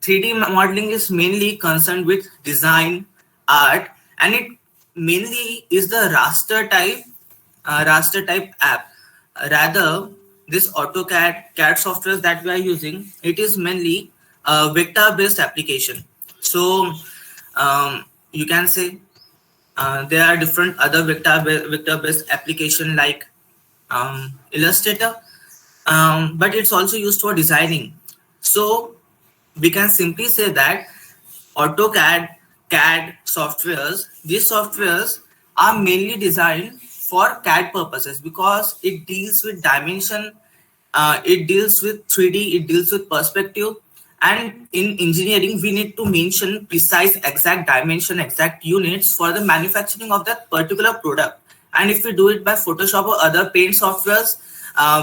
3D modeling is mainly concerned with design, art, and it mainly is the raster type app. Rather, this AutoCAD CAD software that we are using, it is mainly a vector-based application. So you can say there are different other vector-based application like Illustrator, but it's also used for designing. So we can simply say that AutoCAD, CAD softwares, these softwares are mainly designed for CAD purposes because it deals with dimension, it deals with 3D, it deals with perspective. And in engineering, we need to mention precise, exact dimension, exact units for the manufacturing of that particular product. And if we do it by Photoshop or other paint softwares,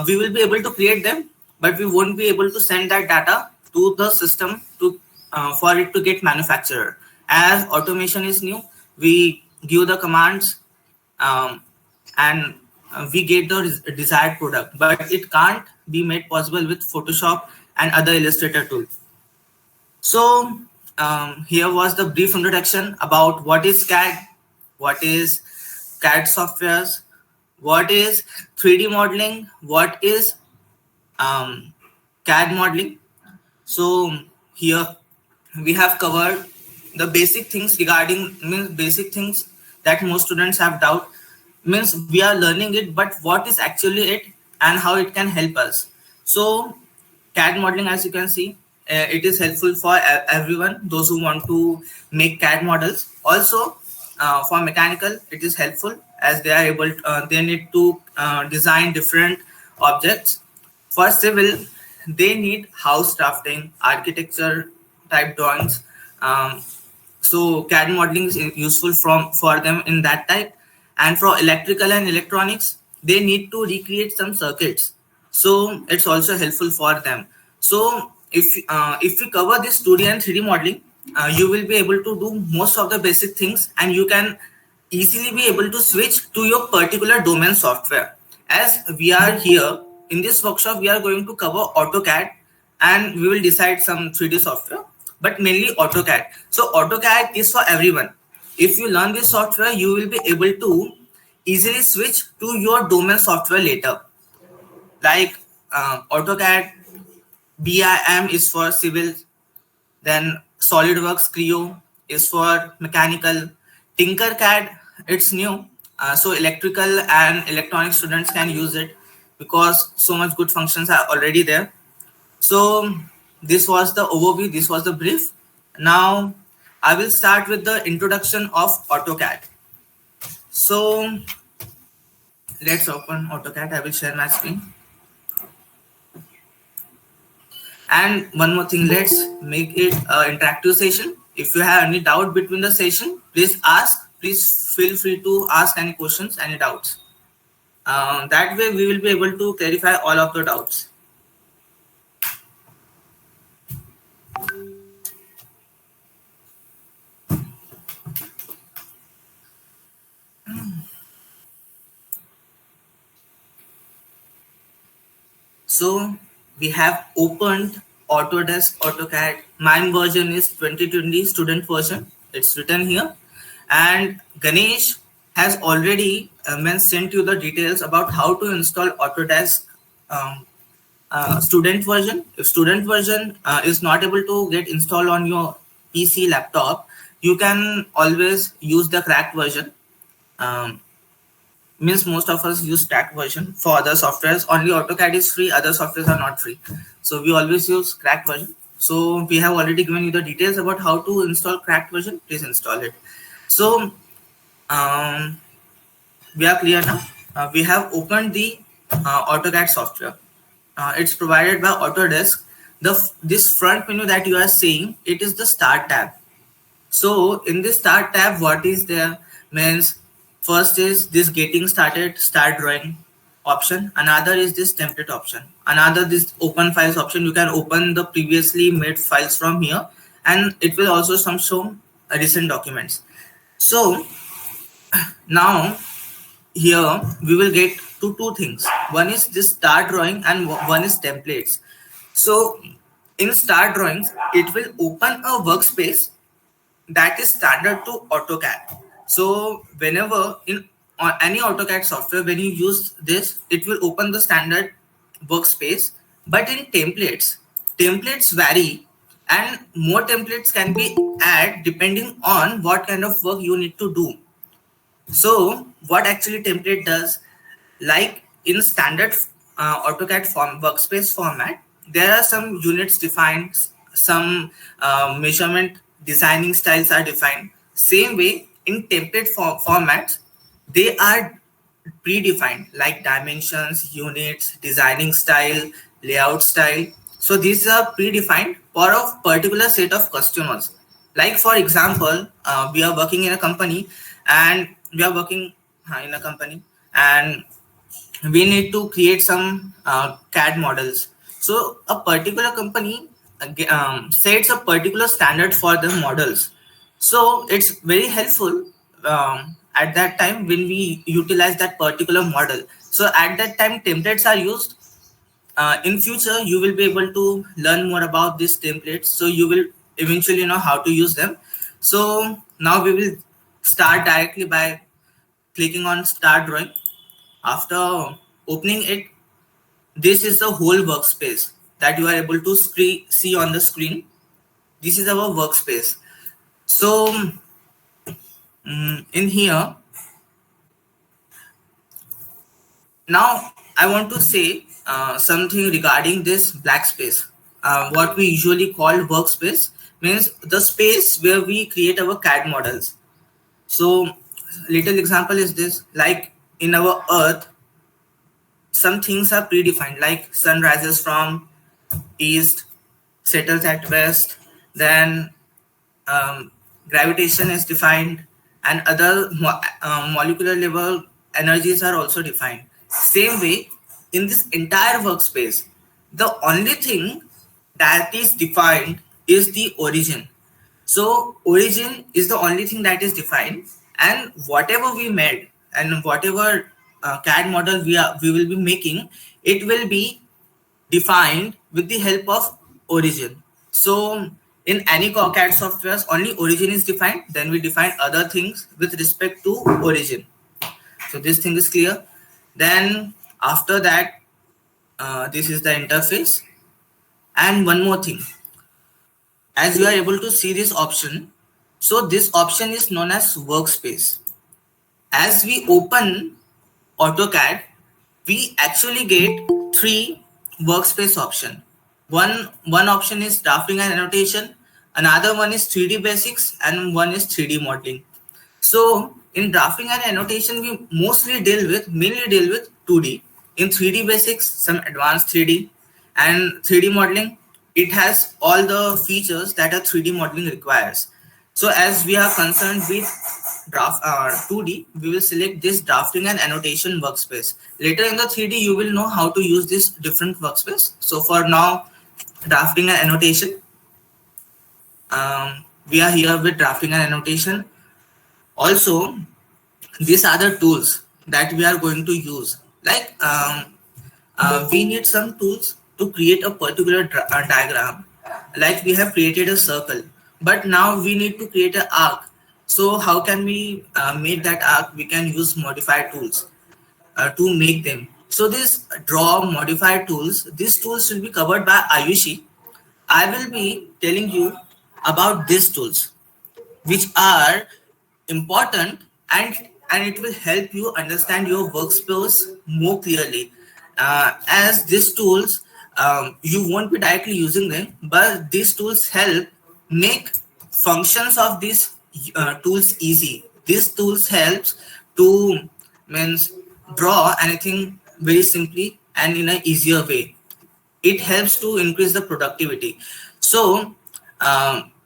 we will be able to create them, but we won't be able to send that data to the system to for it to get manufactured. As automation is new, we give the commands and we get the desired product, but it can't be made possible with Photoshop and other Illustrator tools. So here was the brief introduction about what is CAD, what is CAD softwares, what is 3D modeling, what is CAD modeling. So here we have covered the basic things regarding basic things that most students have doubt. Means we are learning it, but what is actually it and how it can help us. So CAD modeling, as you can see, it is helpful for everyone, those who want to make CAD models. Also for mechanical, it is helpful as they are able to, they need to design different objects. For civil, they need house drafting, architecture type drawings. So CAD modeling is useful for them in that type. And for electrical and electronics, they need to recreate some circuits. So it's also helpful for them. So if you cover this 2D and 3D modeling, you will be able to do most of the basic things, and you can easily be able to switch to your particular domain software. As we are here in this workshop, we are going to cover AutoCAD, and we will decide some 3D software, but mainly AutoCAD. So AutoCAD is for everyone. If you learn this software, you will be able to easily switch to your domain software later. Like AutoCAD, BIM is for civil, then SolidWorks Creo is for mechanical, Tinkercad, it's new. So electrical and electronic students can use it because so much good functions are already there. So this was the overview, this was the brief. Now I will start with the introduction of AutoCAD. So let's open AutoCAD. I will share my screen. And one more thing, let's make it an interactive session. If you have any doubt between the session, please ask. Please feel free to ask any questions, any doubts. That way we will be able to clarify all of the doubts. So we have opened Autodesk AutoCAD. Mine version is 2020 student version. It's written here. And Ganesh has already sent you the details about how to install Autodesk student version. If student version is not able to get installed on your PC laptop, you can always use the cracked version. Means most of us use cracked version. For other softwares, only AutoCAD is free, other softwares are not free. So we always use cracked version. So we have already given you the details about how to install cracked version. Please install it. So we are clear now. We have opened the AutoCAD software. It's provided by Autodesk. This front menu that you are seeing, it is the Start tab. So in this Start tab, what is there means first is this Getting Started, Start Drawing option. Another is this Template option. Another this Open Files option. You can open the previously made files from here, and it will also show recent documents. So now here we will get to two things. One is this Start Drawing and one is Templates. So in Star Drawings, it will open a workspace that is standard to AutoCAD. So whenever in on any AutoCAD software, when you use this, it will open the standard workspace. But in templates vary, and more templates can be added depending on what kind of work you need to do. So what actually template does, like in standard AutoCAD workspace format, there are some units defined, some measurement designing styles are defined. Same way in template formats, they are predefined, like dimensions, units, designing style, layout style. So these are predefined for a particular set of customers. Like for example, we are working in a company, and we are working in a company, and we need to create some CAD models. So a particular company sets a particular standard for the models. So it's very helpful at that time when we utilize that particular model. So at that time, templates are used. In future, you will be able to learn more about these templates. So you will eventually know how to use them. So now we will start directly by clicking on Start Drawing. After opening it, this is the whole workspace that you are able to see on the screen. This is our workspace. So in here, now I want to say something regarding this black space. What we usually call workspace means the space where we create our CAD models. So little example is this, like in our earth, some things are predefined, like sun rises from east, settles at west, then um, gravitation is defined, and other molecular level energies are also defined. Same way, in this entire workspace, the only thing that is defined is the origin. So origin is the only thing that is defined, and whatever we made and whatever CAD model we will be making, it will be defined with the help of origin. So in any CAD softwares, only origin is defined. Then we define other things with respect to origin. So this thing is clear. Then after that, this is the interface. And one more thing, as you are able to see this option, so this option is known as workspace. As we open AutoCAD, we actually get three workspace option. One option is drafting and annotation, another one is 3D basics, and one is 3D modeling. So in drafting and annotation, we mainly deal with 2D. In 3D basics, some advanced 3D, and 3D modeling, it has all the features that a 3D modeling requires. So as we are concerned with 2D, we will select this drafting and annotation workspace. Later in the 3D, you will know how to use this different workspace. So for now, drafting and annotation, we are here with drafting and annotation. Also, these are the tools that we are going to use. Like we need some tools to create a particular diagram. Like we have created a circle, but now we need to create an arc. So how can we make that arc? We can use modify tools to make them. So this draw modify tools, these tools will be covered by Ayushi. I will be telling you about these tools, which are important, and it will help you understand your workspace more clearly. As these tools, you won't be directly using them, but these tools help make functions of these tools easy. These tools helps to means draw anything very simply and in an easier way. It helps to increase the productivity. So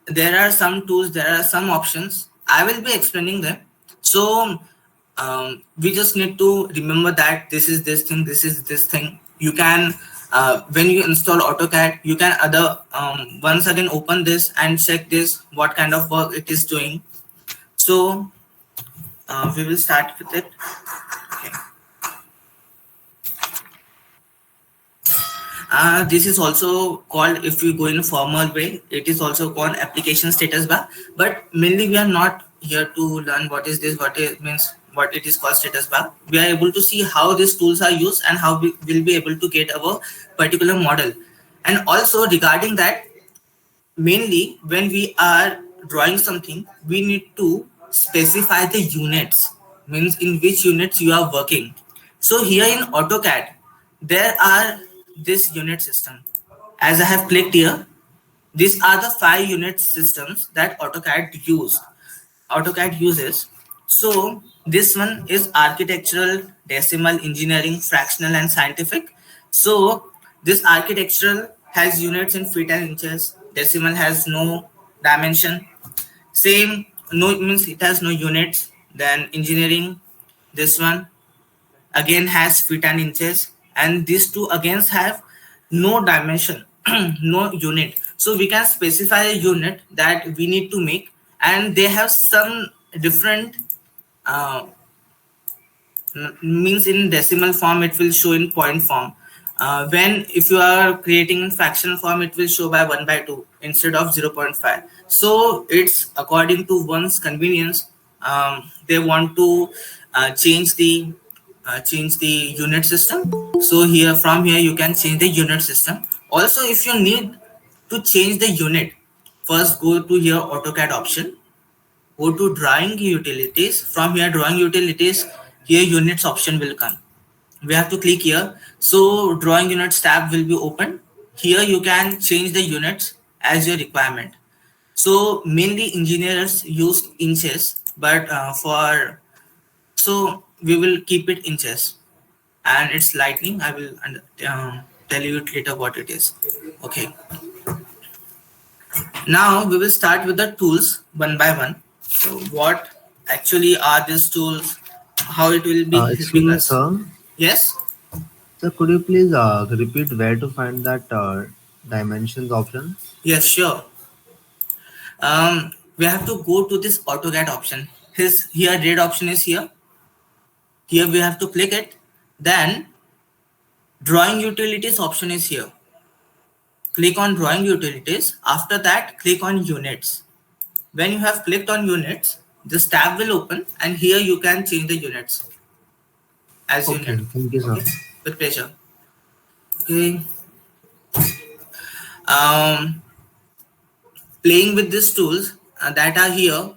there are some tools, there are some options, I will be explaining them. So we just need to remember that this is this thing, this is this thing. You can when you install AutoCAD, you can other once again open this and check this what kind of work it is doing. So we will start with it. Okay. This is also called, if you go in a formal way, it is also called application status bar. But mainly we are not here to learn what is this, what it means, what it is called status bar. We are able to see how these tools are used and how we will be able to get our particular model. And also regarding that, mainly when we are drawing something, we need to specify the units, means in which units you are working. So here in AutoCAD, there are this unit system. As I have clicked here, these are the 5 unit systems that AutoCAD uses. So this one is architectural, decimal, engineering, fractional, and scientific. So this architectural has units in feet and inches. Decimal has no dimension. Same, no means it has no units. Then engineering, this one again has feet and inches, and these two again have no dimension, no unit. So we can specify a unit that we need to make, and they have some different uh, means in decimal form it will show in point form. When if you are creating in fractional form, it will show by 1 by 2 instead of 0.5. So it's according to one's convenience. They want to change the unit system. So here, from here, you can change the unit system. Also, if you need to change the unit, first go to here AutoCAD option, go to drawing utilities. From here drawing utilities, here units option will come. We have to click here. So drawing units tab will be open. Here you can change the units as your requirement. So mainly engineers use inches, but for so we will keep it inches. And it's lightning. I will tell you later what it is. Okay, now we will start with the tools one by one. So what actually are these tools, how it will be Excuse helping me, us? sir. Yes. Sir, could you please repeat where to find that dimensions option? Yes, sure. We have to go to this AutoCAD option. His here red option is here. Here we have to click it. Then drawing utilities option is here. Click on drawing utilities. After that, click on units. When you have clicked on units, this tab will open, and here you can change the units as unit. Okay, thank you, sir. Okay, with pleasure. Okay. Um, Playing with these tools that are here,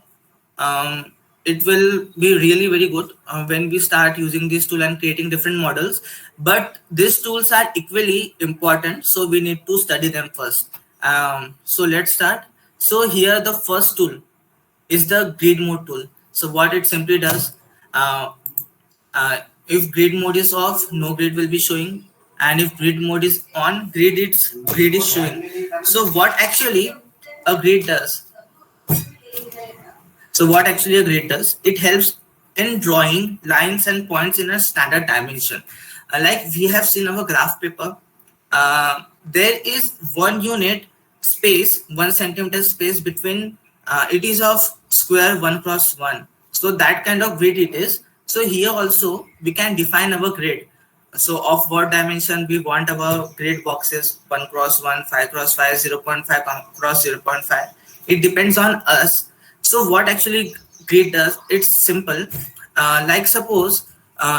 um, it will be really very good when we start using this tool and creating different models. But these tools are equally important, so we need to study them first. So let's start. So here the first tool is the grid mode tool. So what it simply does, uh, if grid mode is off, no grid will be showing, and if grid mode is on, grid is showing. So what actually a grid does, what actually a grid does, it helps in drawing lines and points in a standard dimension. Like we have seen our graph paper, there is 1 unit space, 1 centimeter space between, it is of square 1 cross 1. So that kind of grid it is. So here also we can define our grid. So of what dimension we want our grid boxes, 1 cross 1, 5 cross 5, 0.5 cross 0.5. It depends on us. So what actually grid does, it's simple. Like suppose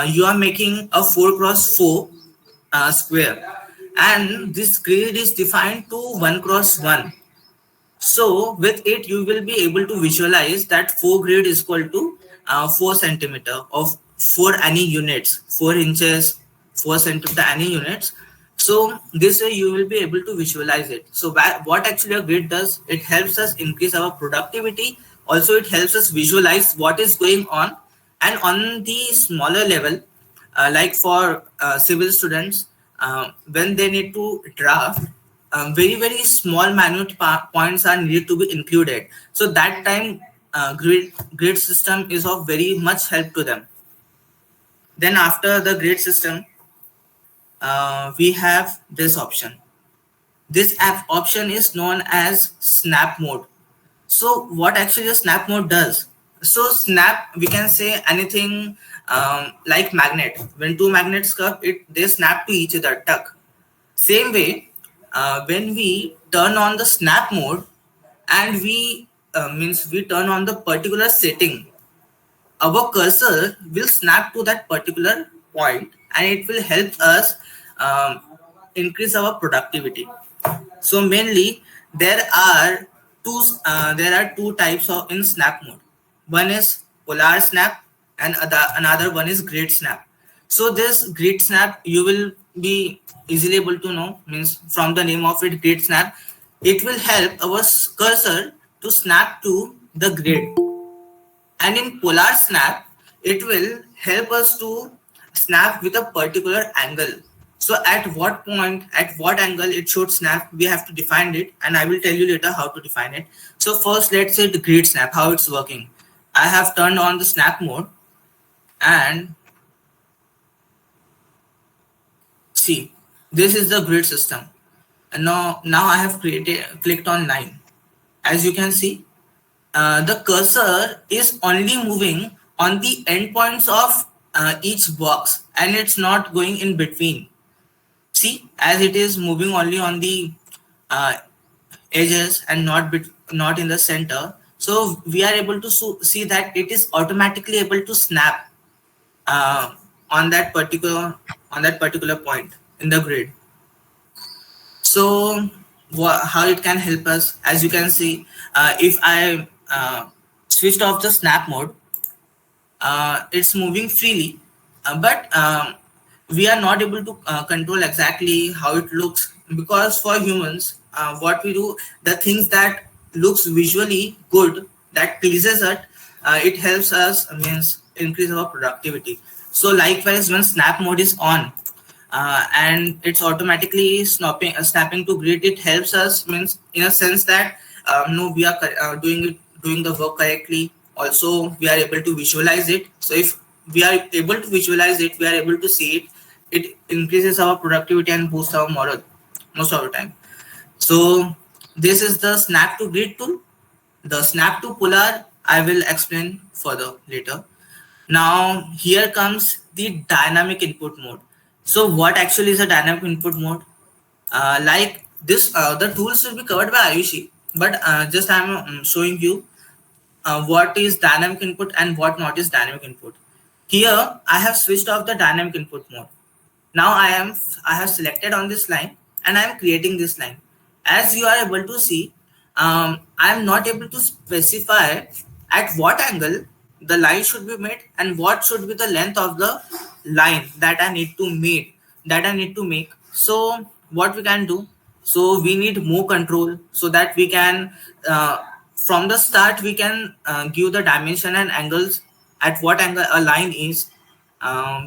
you are making a 4 cross 4 square, and this grid is defined to 1 cross 1. So with it, you will be able to visualize that 4 grid is equal to 4 centimeter of 4 any units, 4 inches, 4 centimeter any units. So this way you will be able to visualize it. So what actually a grid does, it helps us increase our productivity. Also, it helps us visualize what is going on. And on the smaller level, like for civil students, when they need to draft, very small minute points are needed to be included. So that time, grid system is of very much help to them. Then after the grid system, we have this option. This app option is known as snap mode. So what actually a snap mode does? So snap, we can say anything, like magnet. When two magnets come, they snap to each other, tuck. Same way, when we turn on the snap mode and we means we turn on the particular setting, our cursor will snap to that particular point and it will help us um, increase our productivity. So mainly there are two types of in snap mode. One is polar snap and another one is grid snap. So this grid snap you will be easily able to know, means from the name of it, grid snap. It will help our cursor to snap to the grid, and in polar snap it will help us to snap with a particular angle. So at what point, at what angle it should snap, we have to define it, and I will tell you later how to define it. So first, let's say the grid snap, how it's working. I have turned on the snap mode, and see, this is the grid system. And now I have clicked on line. As you can see, the cursor is only moving on the endpoints of each box, and it's not going in between. See, as it is moving only on the uh, edges and not in the center. So we are able to see that it is automatically able to snap uh, on that particular point in the grid. So how it can help us, as you can see, if I switched off the snap mode, it's moving freely, but we are not able to control exactly how it looks, because for humans, what we do, the things that looks visually good, that pleases us, it helps us, means increase our productivity. So likewise, when snap mode is on, and it's automatically snapping to grid, it helps us, means in a sense that no, we are doing the work correctly. Also we are able to visualize it. So if we are able to visualize it, we are able to see it, it increases our productivity and boosts our morale most of the time. So this is the snap to grid tool. The snap to polar I will explain further later. Now here comes the dynamic input mode. So what actually is a dynamic input mode? Like this, the tools will be covered by Ayushi, but just I'm showing you what is dynamic input and what not is dynamic input. Here I have switched off the dynamic input mode. Now I have selected on this line and I am creating this line. As you are able to see, I am not able to specify at what angle the line should be made and what should be the length of the line that I need to make. So what we can do, so we need more control so that we can from the start we can give the dimension and angles at what angle a line is.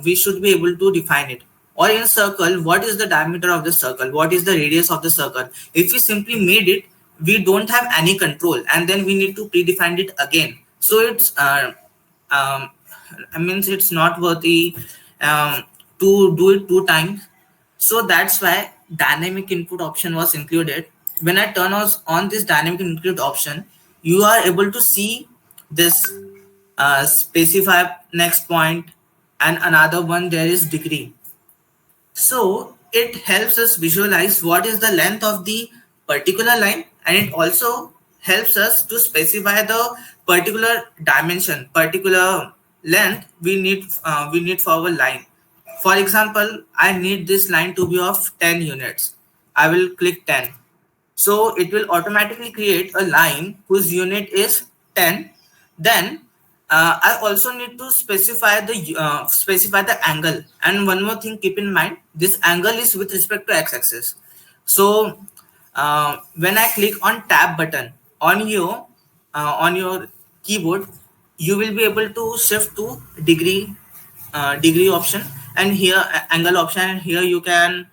We should be able to define it. Or in circle, what is the diameter of the circle, what is the radius of the circle. If we simply made it, we don't have any control, and then we need to predefine it again. So it's um, I mean it's not worthy to do it two times. So that's why dynamic input option was included. When I turn on this dynamic input option, you are able to see this specify next point, and another one there is degree. So it helps us visualize what is the length of the particular line, and it also helps us to specify the particular dimension, particular length we need for our line. For example, I need this line to be of 10 units. I will click 10. So it will automatically create a line whose unit is 10. Then I also need to specify the angle. And one more thing, keep in mind, this angle is with respect to x-axis. So when I click on tab button on your keyboard, you will be able to shift to degree option, and here angle option, and here you can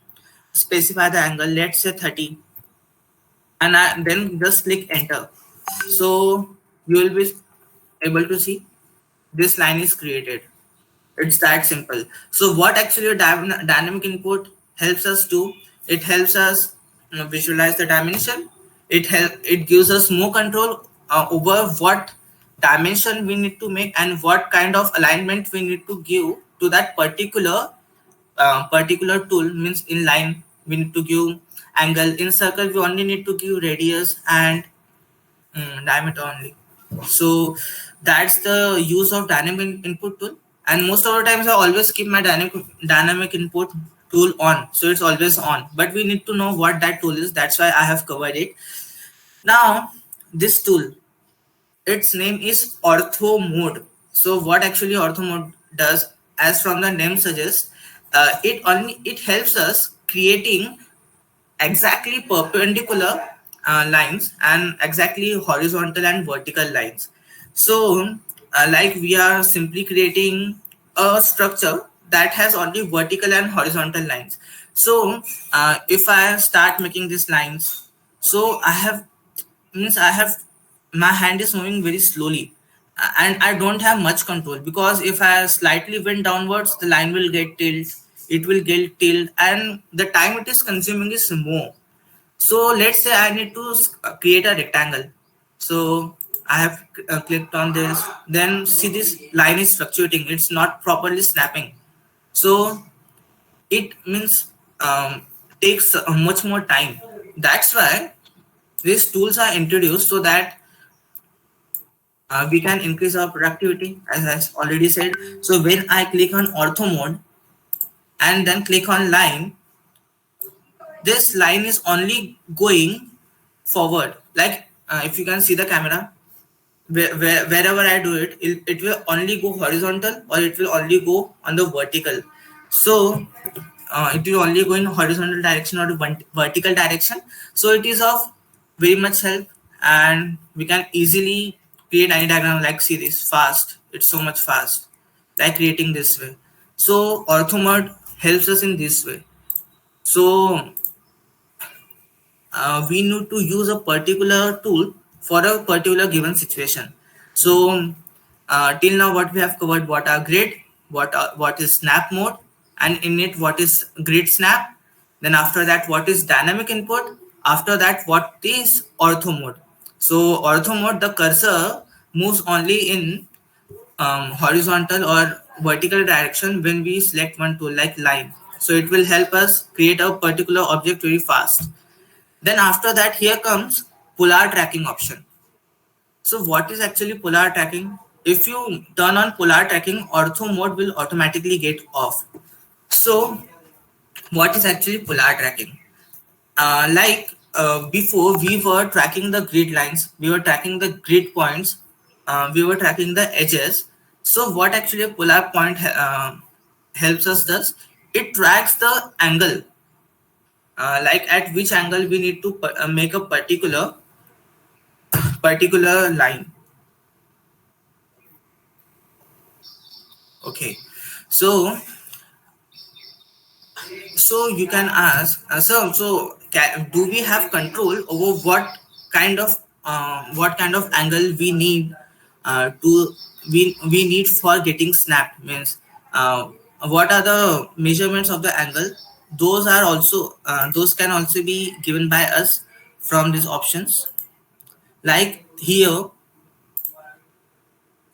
specify the angle, let's say 30, and then just click enter. So you will be able to see this line is created. It's that simple. So what actually dynamic input helps us do, it helps us visualize the dimension. It gives us more control over what dimension we need to make and what kind of alignment we need to give to that particular tool, means in line we need to give angle. In circle we only need to give radius and diameter only. So that's the use of dynamic input tool. And most of the times I always keep my dynamic input tool on, so it's always on. But we need to know what that tool is. That's why I have covered it. Now this tool, its name is ortho mode. So what actually ortho mode does, as from the name suggests, it helps us creating exactly perpendicular lines and exactly horizontal and vertical lines. So like we are simply creating a structure that has only vertical and horizontal lines. So if I start making these lines, so I have, means I have, my hand is moving very slowly, and I don't have much control, because if I slightly bend downwards, the line will get tilt, it will get tilt, and the time it is consuming is more. So let's say I need to create a rectangle. So I have clicked on this, then see this line is fluctuating, it's not properly snapping. So it means takes much more time. That's why these tools are introduced, so that we can increase our productivity, as I already said. So when I click on ortho mode and then click on line, this line is only going forward. Like if you can see the camera, wherever I do it, it will only go horizontal or it will only go on the vertical. So it will only go in horizontal direction or the vertical direction. So it is of very much help, and we can easily create any diagram. Like see this fast, it's so much fast, like creating this way. So orthomod helps us in this way. So we need to use a particular tool for a particular given situation. So till now what we have covered, what are grid, what is snap mode, and in it what is grid snap. Then after that what is dynamic input. After that what is ortho mode. So ortho mode, the cursor moves only in horizontal or vertical direction when we select one tool like line. So it will help us create a particular object very fast. Then after that, here comes polar tracking option. So what is actually polar tracking? If you turn on polar tracking, ortho mode will automatically get off. So what is actually polar tracking? Before, we were tracking the grid lines, we were tracking the grid points, we were tracking the edges. So what actually a polar point helps us does? It tracks the angle, like at which angle we need to make a particular line. Okay, so you can ask, do we have control over what kind of angle we need to we need for getting snapped? Means what are the measurements of the angle? Those are also those can also be given by us from these options. Like here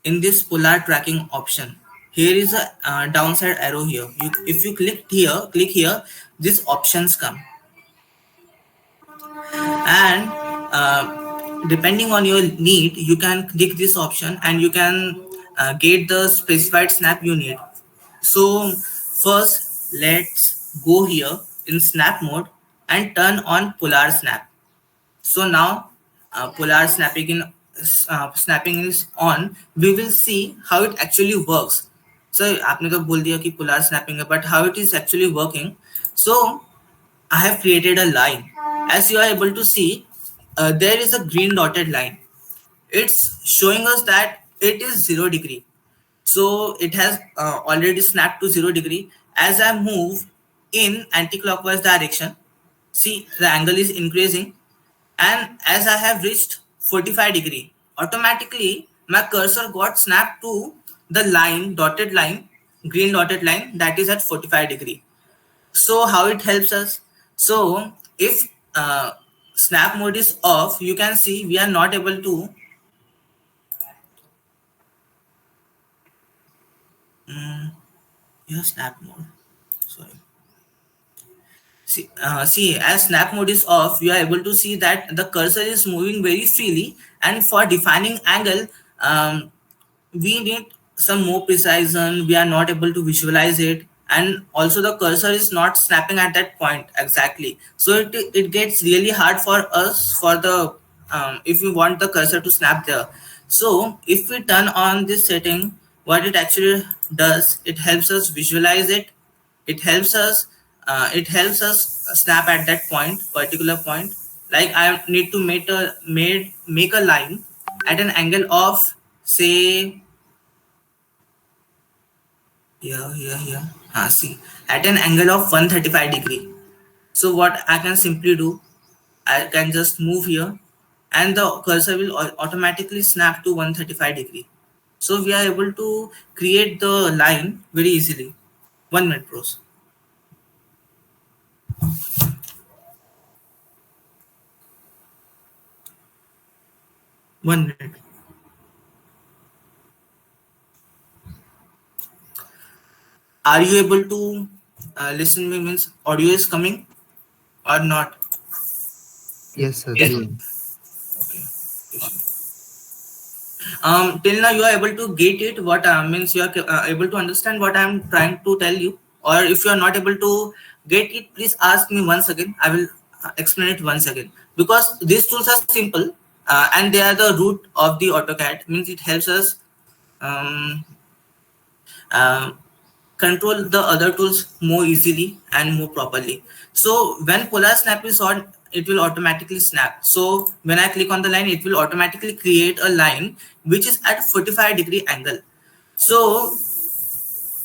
in this polar tracking option, here is a downside arrow here. If you click here, these options come, and depending on your need, you can click this option and you can get the specified snap you need. So first let's go here in snap mode and turn on polar snap. So now polar snapping is on. We will see how it actually works. So आपने तो बोल दिया कि polar snapping है, but how it is actually working. So I have created a line. As you are able to see, there is a green dotted line. It's showing us that it is 0 degree. So it has already snapped to 0 degree. As I move in anti-clockwise direction, see the angle is increasing, and as I have reached 45 degree, automatically my cursor got snapped to the line, dotted line, green dotted line that is at 45 degree. So how it helps us? So if snap mode is off, you can see we are not able to snap mode. Sorry. See, as snap mode is off, you are able to see that the cursor is moving very freely. And for defining angle, um, we need some more precision. We are not able to visualize it, and also the cursor is not snapping at that point exactly. So it gets really hard for us for the if we want the cursor to snap there. So if we turn on this setting, what it actually does, it helps us visualize it. It helps us snap at that point, particular point. Like I need to make a line at an angle of, say, here. See, at an angle of 135 degree. So what I can simply do, I can just move here, and the cursor will automatically snap to 135 degree. So we are able to create the line very easily. 1 minute, pros. 1 minute. Are you able to listen me? Means audio is coming or not? Yes, sir. Yes. Clear. Okay. Till now you are able to get it, what means you are able to understand what I am trying to tell you. Or if you are not able to get it, please ask me once again. I will explain it once again, because these tools are simple, and they are the root of the AutoCAD. Means it helps us um, uh, control the other tools more easily and more properly. So when polar snap is on, it will automatically snap. So when I click on the line, it will automatically create a line which is at 45-degree angle. So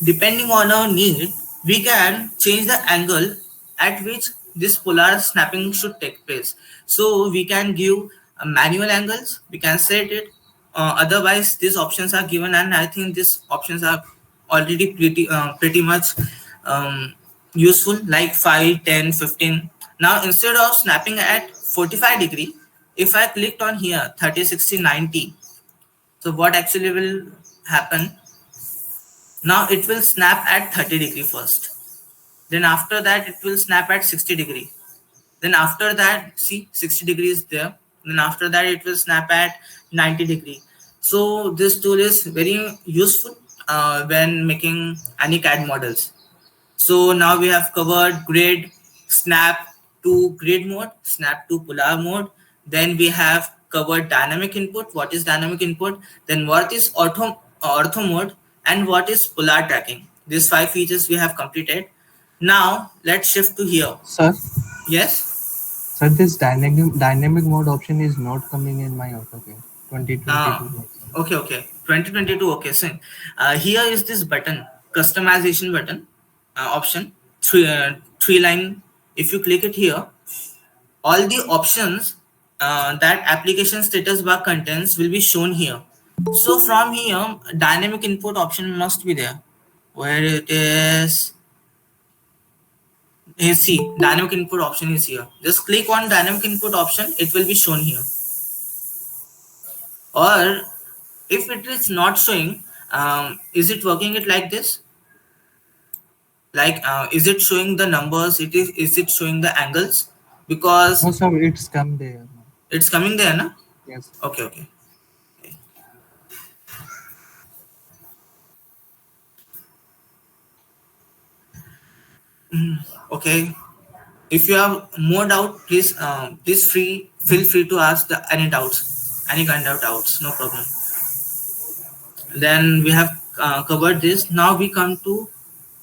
depending on our need, we can change the angle at which this polar snapping should take place. So we can give manual angles, we can set it. Otherwise, these options are given, and I think these options are already pretty much um, useful, like 5, 10, 15. Now, instead of snapping at 45-degree, if I clicked on here 30, 60, 90, so what actually will happen? Now it will snap at 30-degree first. Then after that it will snap at 60-degree. Then after that, see, 60-degree is there. Then after that it will snap at 90-degree. So this tool is very useful when making any CAD models. So now we have covered grid, snap to grid mode, snap to polar mode. Then we have covered dynamic input. What is dynamic input? Then what is ortho mode, and what is polar tracking? These 5 features we have completed. Now let's shift to here. Sir, Yes. sir, this dynamic mode option is not coming in my AutoCAD 2022 version. Okay. 2022. Okay, so here is this button, customization button option, three line. If you click it here, all the options that application status bar contains will be shown here. So from here, dynamic input option must be there. Where it is, you see, dynamic input option is here. Just click on dynamic input option, it will be shown here. Or if it is not showing, is it working it like this? Like, is it showing the numbers? Is it showing the angles? Because No, sir, it's come there now. it's coming there, na? Yes. Okay. Okay. If you have more doubt, please feel free to ask any doubts, any kind of doubts. No problem. Then we have covered this. Now we come to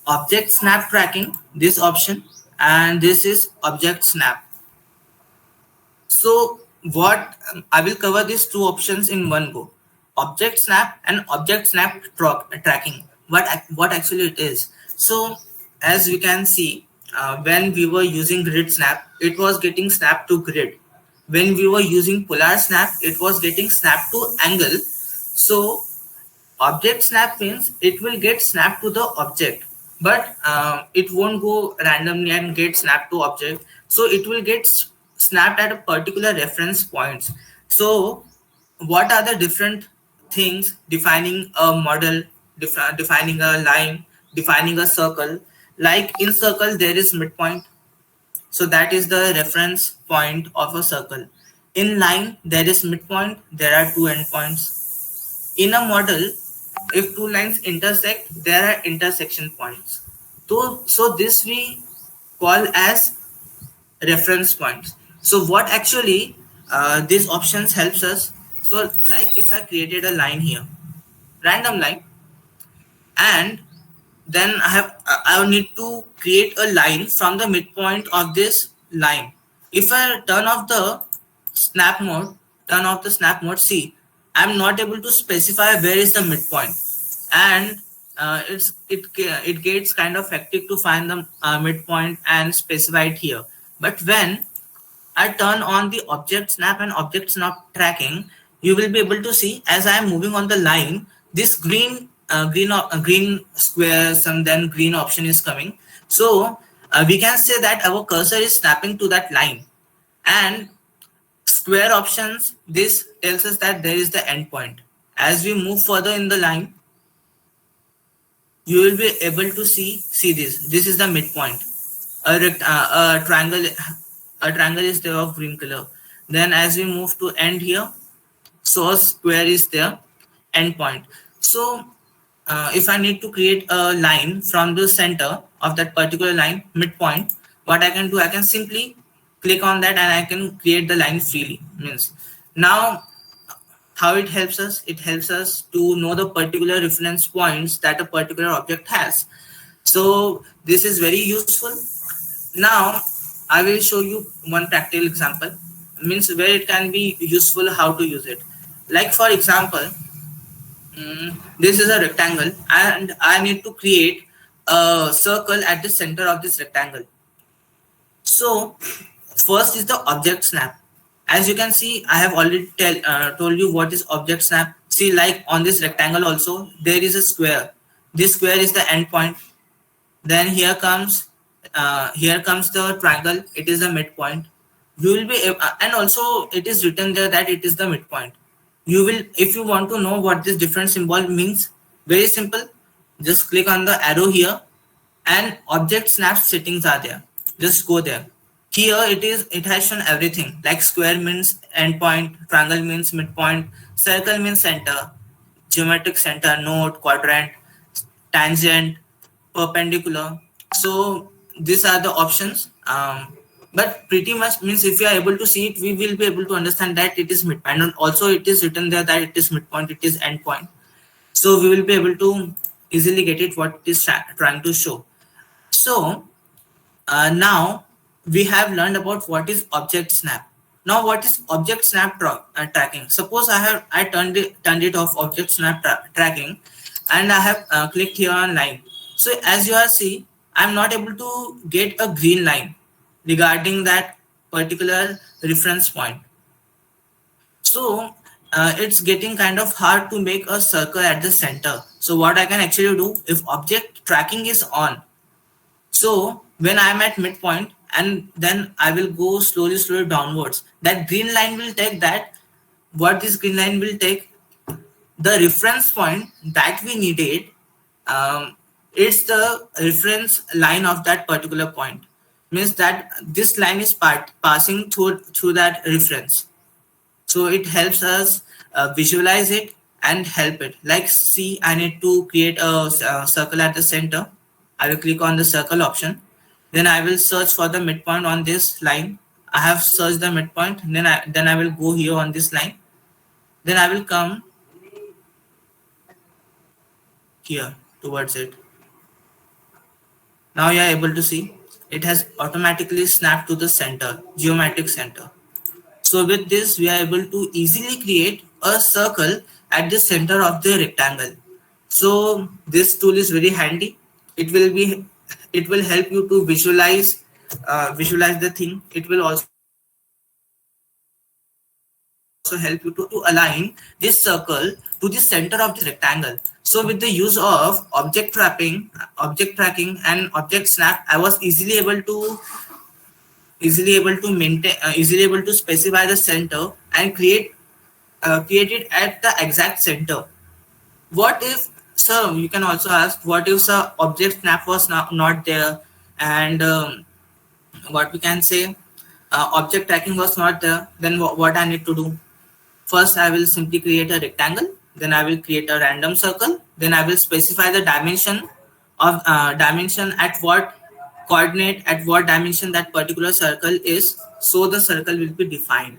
object snap tracking. This option, and this is object snap. So what I will cover these two options in one go: object snap and object snap tracking. What actually it is? So as we can see, when we were using grid snap, it was getting snap to grid. When we were using polar snap, it was getting snap to angle. So object snap means it will get snapped to the object, but it won't go randomly and get snapped to object. So it will get snapped at a particular reference points. So what are the different things defining a model, defining a line, defining a circle? Like in circle there is midpoint, So that is the reference point of a circle. In line, there is midpoint, there are two endpoints. In a model, if two lines intersect, there are intersection points. So this we call as reference points. So what actually these options helps us. So like if I created a line here, random line, and then I will need to create a line from the midpoint of this line. If I snap mode, turn off the snap mode, see, I'm not able to specify where is the midpoint, and it gets kind of hectic to find the midpoint and specify it here. But when I turn on the object snap and object snap tracking, you will be able to see as I am moving on the line, this green squares and then green option is coming. So we can say that our cursor is snapping to that line, and square options, this tells us that there is the endpoint. As we move further in the line, you will be able to see this. This is the midpoint. A triangle is there of green color. Then as we move to end here, so a square is there, endpoint. So if I need to create a line from the center of that particular line, midpoint, what I can do, I can simply click on that and I can create the line freely. Means now how it helps us? It helps us to know the particular reference points that a particular object has. So this is very useful. Now I will show you one practical example, means where it can be useful, how to use it. Like for example, this is a rectangle and I need to create a circle at the center of this rectangle. So first is the object snap. As you can see, I have already told you what is object snap. See, like on this rectangle also, there is a square. This square is the endpoint. Then here comes the triangle. It is the midpoint. You will be and also it is written there that it is the midpoint. You will, if you want to know what this different symbol means, very simple. Just click on the arrow here, and object snap settings are there. Just go there. Here it has shown everything, like square means endpoint, triangle means midpoint, circle means center, geometric center, node, quadrant, tangent, perpendicular. So these are the options. But pretty much means if you are able to see it, we will be able to understand that it is midpoint. And also it is written there that it is midpoint, it is endpoint. So we will be able to easily get it what it is trying to show. So now we have learned about what is object snap. Now what is object snap tracking? Suppose I turned it off, object snap tracking, and I have clicked here on line. So as you are see, I'm not able to get a green line regarding that particular reference point. So it's getting kind of hard to make a circle at the center. So what I can actually do, if object tracking is on, so when I'm at midpoint and then I will go slowly downwards, that green line will take that. What this green line will take, the reference point that we needed, it's the reference line of that particular point. Means that this line is passing through that reference. So it helps us visualize it and help it. Like see, I need to create a circle at the center. I will click on the circle option. Then I will search for the midpoint on this line. I have searched the midpoint. Then I will go here on this line. Then I will come here towards it. Now you are able to see it has automatically snapped to the center, geometric center. So with this, we are able to easily create a circle at the center of the rectangle. So this tool is very handy. It will help you to visualize the thing. It will also help you to align this circle to the center of this rectangle. So with the use of object tracking and object snap, I was easily able to maintain, easily able to specify the center and create it at the exact center. What if, sir, you can also ask, what if the object snap was not there, and what we can say, object tracking was not there, then what I need to do? First, I will simply create a rectangle, then I will create a random circle, then I will specify the dimension at what coordinate, at what dimension that particular circle is, so the circle will be defined.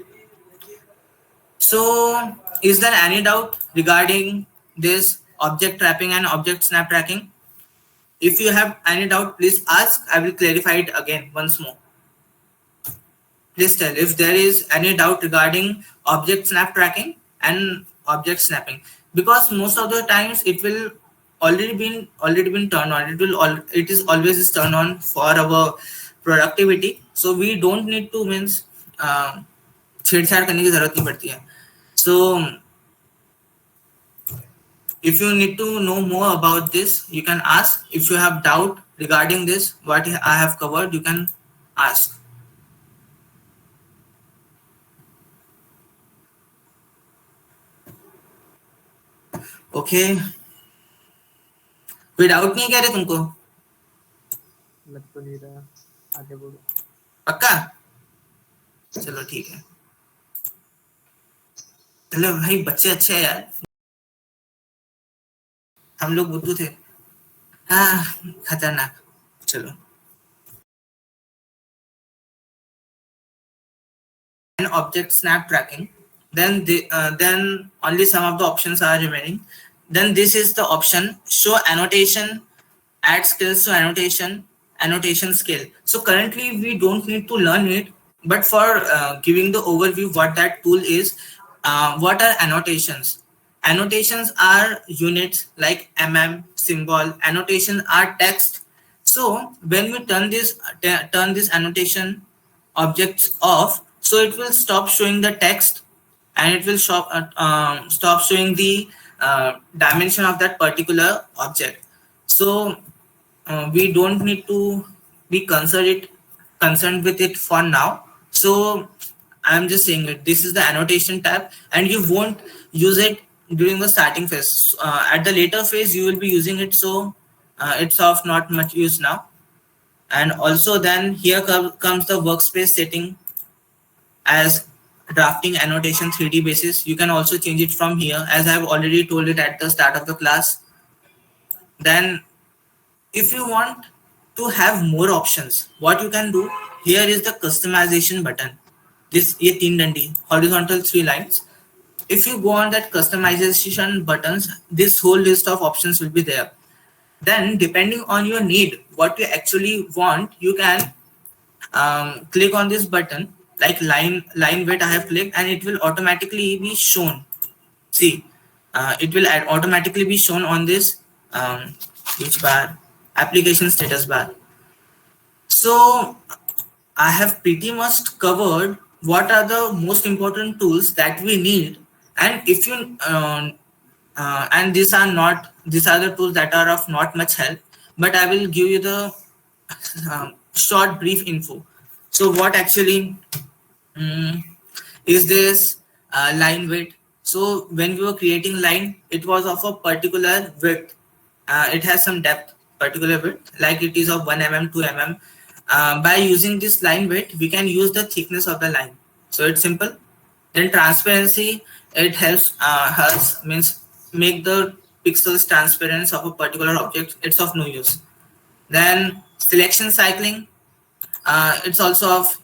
So, is there any doubt regarding this object trapping and object snap tracking? If you have any doubt, please ask. I will clarify it again once more. Please tell if there is any doubt regarding object snap tracking and object snapping, because most of the times it will already been turned on. It is always turned on for our productivity. So we don't need to means छेड़छाड़ करने की जरूरत नहीं पड़ती है. So if you need to know more about this, you can ask. If you have doubt regarding this, what I have covered, you can ask. Okay, कोई doubt नहीं कह रहे तुमको? लग तो नहीं रहा, आगे बोलो. पक्का? चलो ठीक है. चलो भाई, बच्चे अच्छे हैं यार, हम लोग बुद्धू थे. हाँ, खतरनाक. चलो, and object snap tracking, then only some of the options are remaining. Then this is the option, show annotation, add skills to annotation skill. So currently we don't need to learn it, but for giving the overview what that tool is, what are annotations? Annotations are units like symbol. Annotations are text. So when we turn this annotation objects off, so it will stop showing the text, and it will stop showing the dimension of that particular object. So we don't need to be concerned with it for now. So I'm just saying it. This is the annotation tab, and you won't use it during the starting phase. At the later phase, you will be using it. So it's of not much use now. And also then here comes the workspace setting as drafting annotation 3D basis. You can also change it from here, as I've already told it at the start of the class. Then if you want to have more options, what you can do, here is the customization button. This ye teen dandi, horizontal 3 lines. If you go on that customization buttons, this whole list of options will be there. Then depending on your need, what you actually want, you can click on this button, like line weight I have clicked, and it will automatically be shown. See, it will automatically be shown on this which bar, application status bar. So I have pretty much covered what are the most important tools that we need, and if you and these are the tools that are of not much help, but I will give you the short brief info. So what actually is this line width? So when we were creating line, it was of a particular width. It has some depth, particular width, like it is of 1 mm, 2 mm. By using this line width, we can use the thickness of the line. So it's simple. Then transparency, it helps us means make the pixels transparent of a particular object. It's of no use. Then selection cycling, it's also of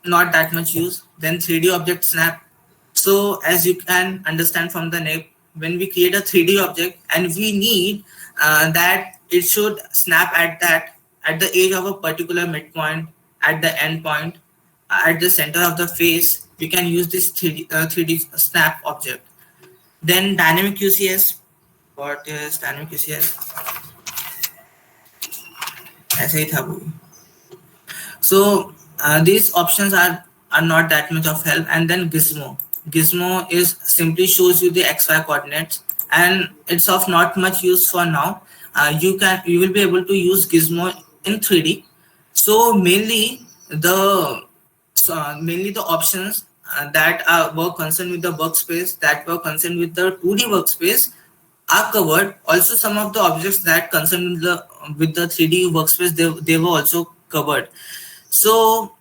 not that much use. Then 3D object snap. So as you can understand from the name, when we create a 3D object and we need that it should snap at the edge of a particular midpoint, at the end point, at the center of the face, we can use this 3D snap object. Then dynamic QCS. What is dynamic QCS? ऐसे ही था वो. So these options are not that much of help. And then Gizmo is simply shows you the XY coordinates, and it's of not much use for now. You will be able to use Gizmo in 3D. So mainly the options that were concerned with the workspace, that were concerned with the 2D workspace, are covered. Also some of the objects that concerned with the 3D workspace, they were also covered. So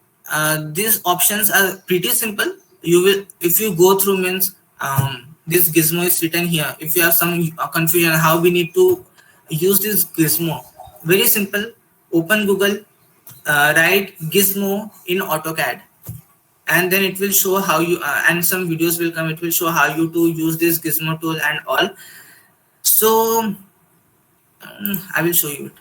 these options are pretty simple. You will, if you go through means this gizmo is written here. If you have some confusion how we need to use this gizmo, very simple. Open Google, write gizmo in AutoCAD, and then it will show how you and some videos will come. It will show how you to use this gizmo tool and all. So I will show you it.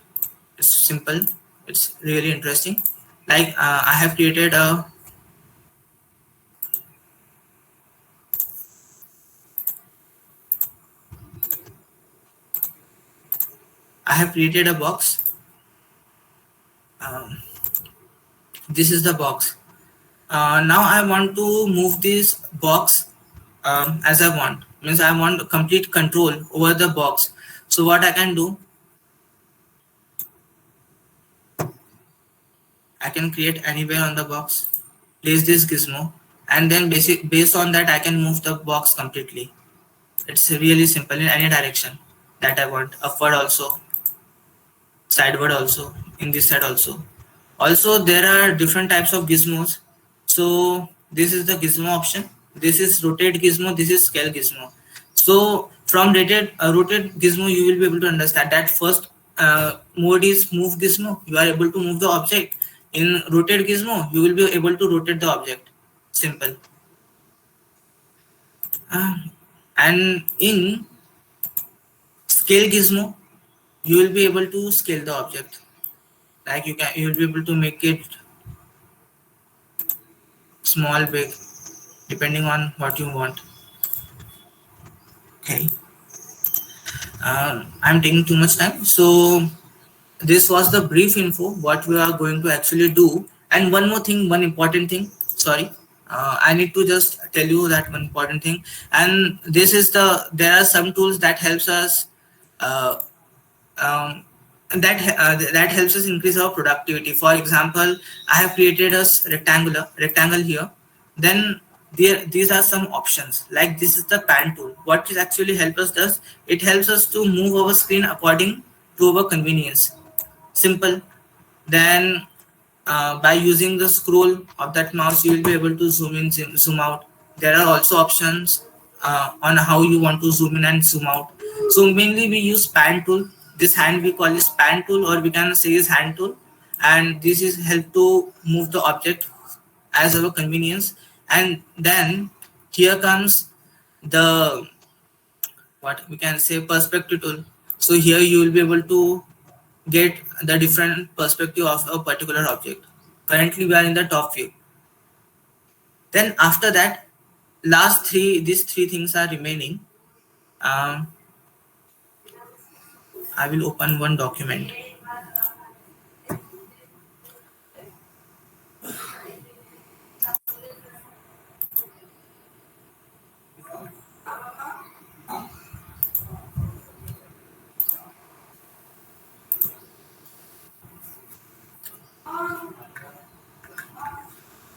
It's simple. It's really interesting. Like I have created a box. Um, this is the box. Now I want to move this box as I want. Means I want complete control over the box. So what I can do, I can create anywhere on the box, place this gizmo, and then based on that I can move the box completely. It's really simple in any direction that I want. Upward also, sideward also, in this side also. Also there are different types of gizmos. So this is the gizmo option, this is rotate gizmo, this is scale gizmo. So from rotate gizmo you will be able to understand that first mode is move gizmo, you are able to move the object. In rotate gizmo you will be able to rotate the object, simple. uh, and in scale gizmo you will be able to scale the object, like you will be able to make it small, big, depending on what you want. Okay, I'm taking too much time. So this was the brief info what we are going to actually do. And one more thing, one important thing. Sorry, I need to just tell you that one important thing. And this is there are some tools that helps us. Uh, um, that helps us increase our productivity. For example, I have created a rectangle here. Then these are some options. Like this is the pan tool. What it actually helps us does, it helps us to move our screen according to our convenience. Simple. Then by using the scroll of that mouse you will be able to zoom in, zoom out. There are also options on how you want to zoom in and zoom out. So mainly we use pan tool. This hand we call is pan tool, or we can say is hand tool, and this is help to move the object as our convenience. And then here comes the, what we can say, perspective tool. So here you will be able to get the different perspective of a particular object. Currently we are in the top view. Then after that, these three things are remaining. um, I will open one document.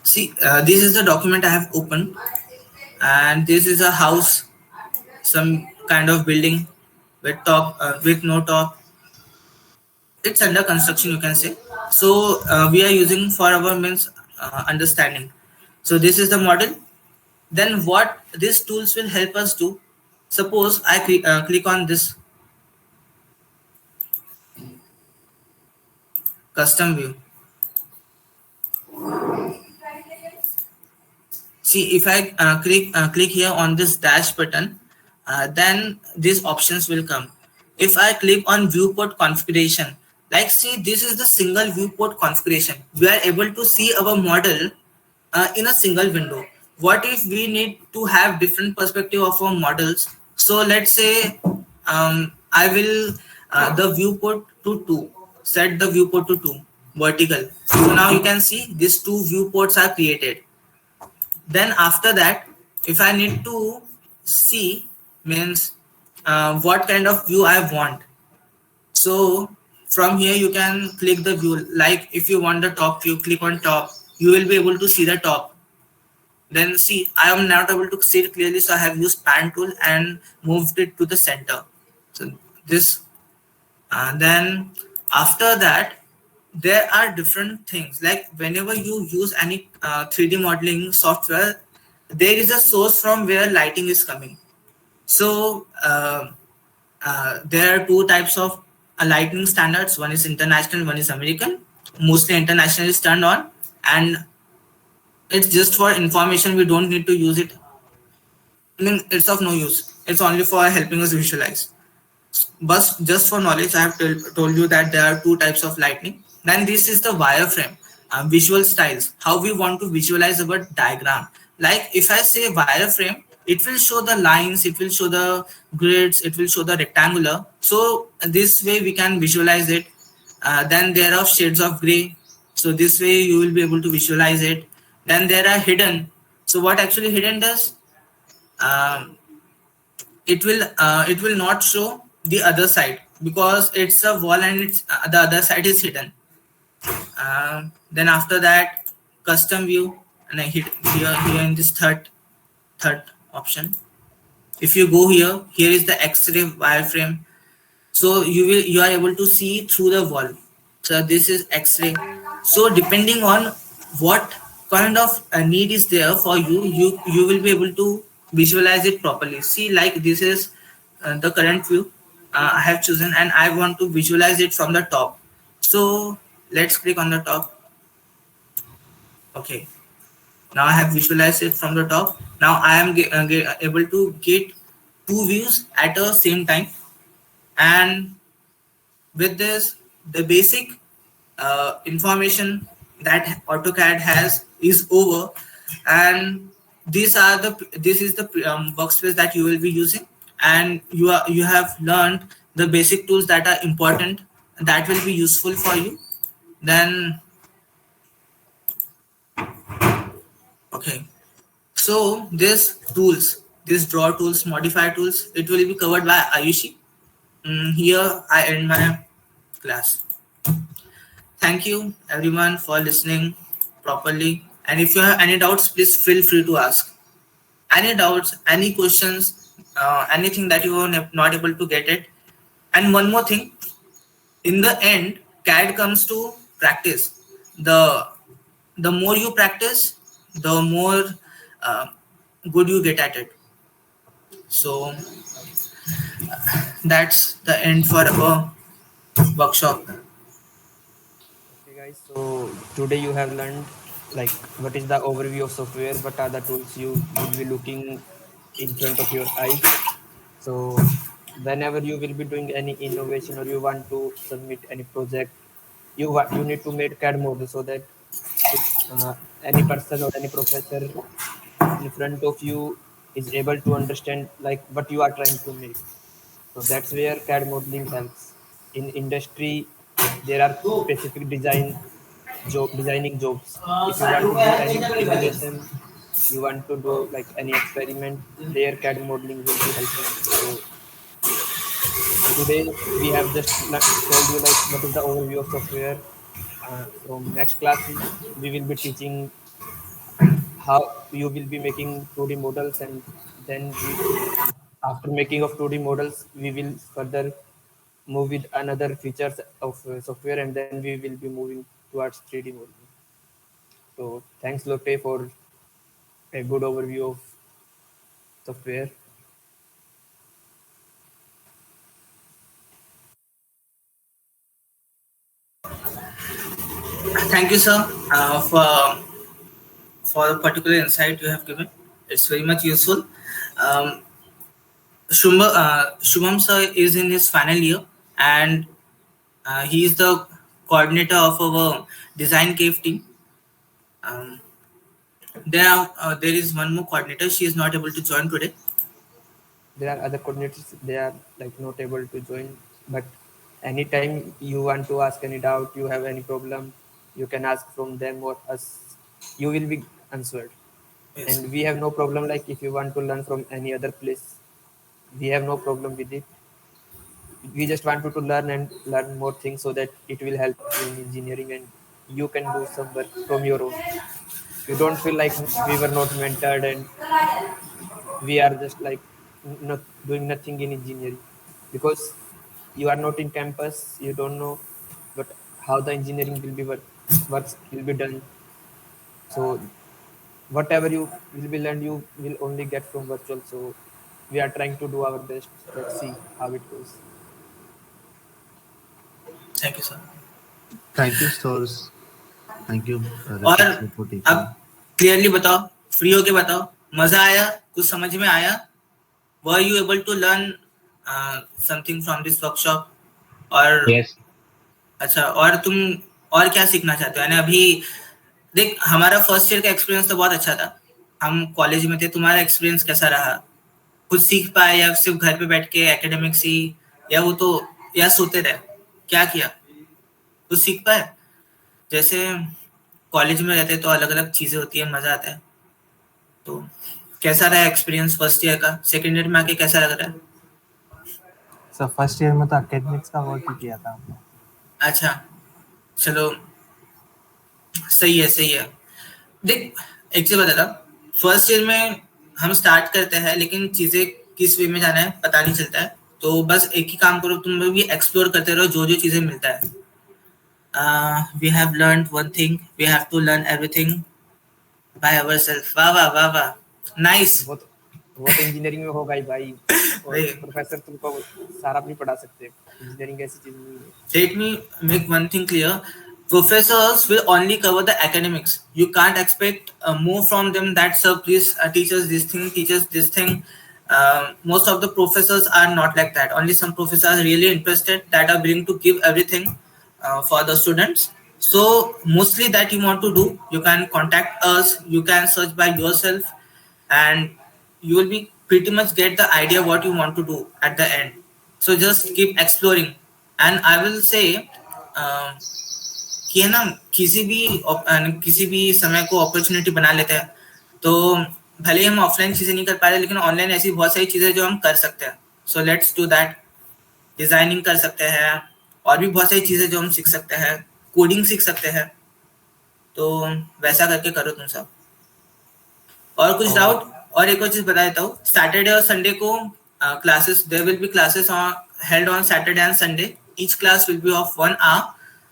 See, this is the document I have opened, and this is a house, some kind of building with top, with no top. It's under construction, you can say. So we are using for our means understanding. So this is the model. Then what these tools will help us do, suppose I click on this custom view. See, if I click here on this dash button, then these options will come. If I click on viewport configuration, like see, this is the single viewport configuration. We are able to see our model in a single window. What if we need to have different perspective of our models? So let's say I will the viewport to 2, set the viewport to 2 vertical. So now you can see these two viewports are created. Then after that, if I need to see means what kind of view I want, so from here you can click the view. Like if you want the top view, click on top, you will be able to see the top. Then see, I am not able to see it clearly, so I have used pan tool and moved it to the center. So this, then after that, there are different things, like whenever you use any 3D modeling software, there is a source from where lighting is coming. So there are two types of lighting standards. One is international, one is American. Mostly international is turned on, and it's just for information. We don't need to use it. I mean, it's of no use. It's only for helping us visualize. But just for knowledge, I have told you that there are two types of lightning. Then this is the wireframe, visual styles, how we want to visualize our diagram. Like if I say wireframe, it will show the lines, it will show the grids, it will show the rectangular. So this way we can visualize it. Then there are shades of gray. So this way you will be able to visualize it. Then there are hidden. So what actually hidden does? Um, it will not show the other side because it's a wall and it's the other side is hidden. Then after that, custom view, and I hit here in this third option. If you go here, here is the X-ray wireframe. So you are able to see through the wall. So this is X-ray. So depending on what kind of need is there for you, you will be able to visualize it properly. See, like this is the current view I have chosen, and I want to visualize it from the top. So let's click on the top. Okay, now I have visualized it from the top. Now I am able to get two views at the same time. And with this, the basic information that AutoCAD has is over, and this is the workspace that you will be using, and you have learned the basic tools that are important, that will be useful for you. Then okay, so this draw tools, modify tools, it will be covered by Ayushi. Here I end my class. Thank you everyone for listening properly. And if you have any doubts, please feel free to ask. Any doubts, any questions, anything that you are not able to get it. And one more thing, in the end, CAD comes to practice. The the more you practice, the more uh, good you get at it. So that's the end for our workshop. Okay, guys. So today you have learned like what is the overview of software, what are the tools you will be looking in front of your eyes. So whenever you will be doing any innovation or you want to submit any project, you need to make CAD model so that it, any person or any professor in front of you is able to understand like what you are trying to make. So that's where CAD modeling helps. In industry, there are specific designing jobs. If you want to do any innovation, you want to do like any experiment, there CAD modeling will be helping. So today we have just told you like what is the overview of software. From next class, we will be teaching how you will be making 2D models, and then after making of 2D models, we will further move with another features of software, and then we will be moving towards 3D modeling. So thanks Lotte for a good overview of software. Thank you, sir, for the particular insight you have given. It's very much useful. Um, Shubham sir is in his final year, and he is the coordinator of our design cave team. Um, there is one more coordinator. She is not able to join today. There are other coordinators, they are like not able to join, but anytime you want to ask any doubt, you have any problem, you can ask from them or us, you will be answered. Yes. And we have no problem, like if you want to learn from any other place, we have no problem with it. We just want you to learn and learn more things so that it will help you in engineering and you can do some work from your own. You don't feel like we were not mentored and we are just like not doing nothing in engineering, because you are not in campus, you don't know what how the engineering will be works will be done. So whatever you will be learned, you will only get from virtual. So we are trying to do our best. Let's see how it goes. Thank you, sir. Thank you, stores. Thank you, और Ritik sir, for अब teaching. Clearly बताओ, free होके बताओ, मजा आया, कुछ समझ में आया? Were you able to learn something from this workshop? और Yes. अच्छा, और तुम और क्या सीखना चाहते हो? यानी अभी देख, हमारा फर्स्ट ईयर का एक्सपीरियंस तो बहुत अच्छा था, हम कॉलेज में थे। तुम्हारा एक्सपीरियंस कैसा रहा? कुछ सीख पाए या सिर्फ घर पे बैठ के एकेडमिक्स ही, या वो तो, या सोते रहे? क्या किया? कुछ सीख पाए? जैसे कॉलेज में रहते तो अलग अलग चीजें होती है, मजा आता है। तो कैसा रहा एक्सपीरियंस फर्स्ट ईयर का? सेकेंड ईयर में आके कैसा लग रहा है? सर फर्स्ट ईयर में तो एकेडमिक्स का वर्क ही किया था हमने। अच्छा, चलो, सही है, सही है। देख, एक चीज बता, फर्स्ट ईयर में हम स्टार्ट करते हैं, लेकिन चीजें किस वे में जाना है पता नहीं चलता है। तो बस एक ही काम करो, तुम भी एक्सप्लोर करते रहो जो जो चीजें मिलता है। We have learn one thing, we have to learn everything by ourself. वाह वाह वाह वाह, नाइस। वो तो वो तो इंजीनियरिंग में होगा ही भाई। और भाई, प्रोफेसर तुमको सारा भी पढ़ा सकते हैं। इंजीनियरिंग ऐसी चीज नहीं है। let me make one thing clear. Professors will only cover the academics. You can't expect more from them, that sir please teach us this thing, teach us this thing. Most of the professors are not like that. Only some professors are really interested, that are willing to give everything for the students. So mostly that you want to do, you can contact us, you can search by yourself, and you will be pretty much get the idea what you want to do at the end. So just keep exploring. And I will say कि है ना, किसी भी समय को opportunity बना लेते हैं। तो भले ही हम ऑफलाइन चीजें नहीं कर पा रहे, लेकिन ऑनलाइन ऐसी बहुत सारी चीजें जो हम कर सकते हैं। So let's do that. Designing कर सकते हैं, और भी बहुत सारी चीजें जो हम सीख सकते हैं, कोडिंग सीख सकते हैं। तो वैसा करके करो तुम सब। और कुछ और डाउट? और एक और चीज बता देता हूँ, सैटरडे और संडे को classes, there will be classes on held on Saturday and Sunday. Each class will be of 1 hour,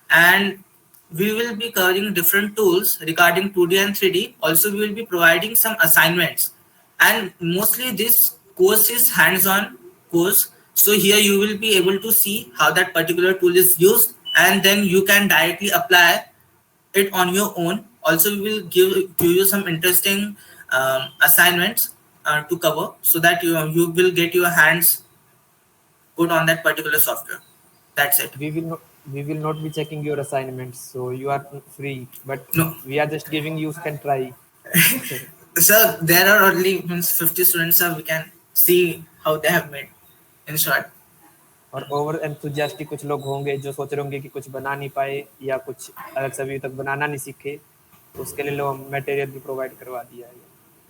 and we will be covering different tools regarding 2D and 3D. Also we will be providing some assignments, and mostly this course is hands-on course. So here you will be able to see how that particular tool is used, and then you can directly apply it on your own. Also we will give you some interesting assignments to cover, so that you will get your hands good on that particular software. That's it. we will not be checking your assignments, so you are free. But No, we are just giving you can try. sir, there are only means 50 students, so we can see how they have made, in short. और over enthusiastic कुछ लोग होंगे जो सोच रहे होंगे कि कुछ बना नहीं पाए या कुछ अलग से अभी तक बनाना नहीं सीखे, तो उसके लिए लोग मटेरियल भी प्रोवाइड करवा दिया है।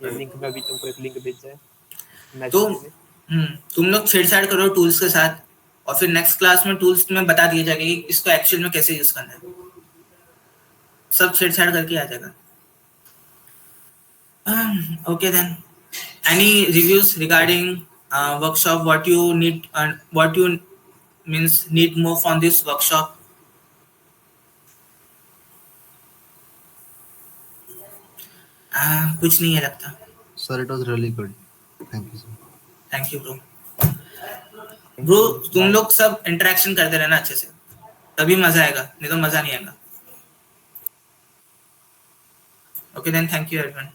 ये लिंक में भी तुमको एक लिंक भेजा है तो मैसेज में। तुम लोग छेड़छाड़ करो टूल्स के साथ, और फिर नेक्स्ट क्लास में टूल्स में बता दिया जाएगा कि इसको एक्चुअल में कैसे यूज करना है। सब छेड़छाड़ करके आ जाएगा। Okay then. Any reviews regarding workshop? What you need and what you means need more from this workshop? कुछ नहीं है लगता। Sir, it was really good. Thank you, sir. Thank you bro. Thank bro, you, तुम bye. लोग सब interaction करते रहना अच्छे से, तभी मजा आएगा, नहीं तो मजा नहीं आएगा। Okay then, thank you everyone.